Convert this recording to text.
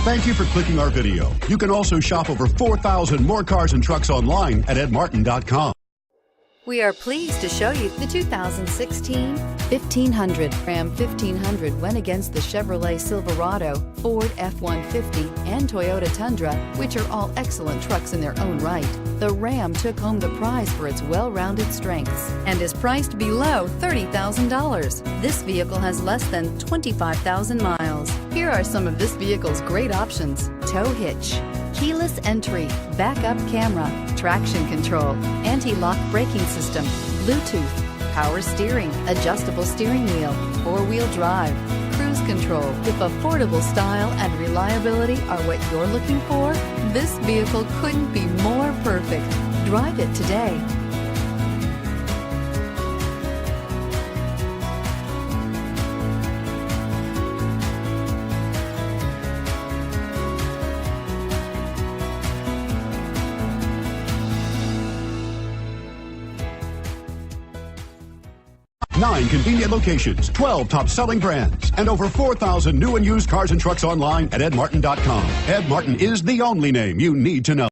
Thank you for clicking our video. You can also shop over 4,000 more cars and trucks online at edmartin.com. We are pleased to show you the 2016 1500. Ram 1500 went against the Chevrolet Silverado, Ford F-150, and Toyota Tundra, which are all excellent trucks in their own right. The Ram took home the prize for its well-rounded strengths and is priced below $30,000. This vehicle has less than 25,000 miles. Here are some of this vehicle's great options: tow hitch, keyless entry, backup camera, traction control, anti-lock braking system, Bluetooth, power steering, adjustable steering wheel, four-wheel drive, cruise control. If affordable style and reliability are what you're looking for, this vehicle couldn't be more perfect. Drive it today. Nine convenient locations, 12 top-selling brands, and over 4,000 new and used cars and trucks online at edmartin.com. Ed Martin is the only name you need to know.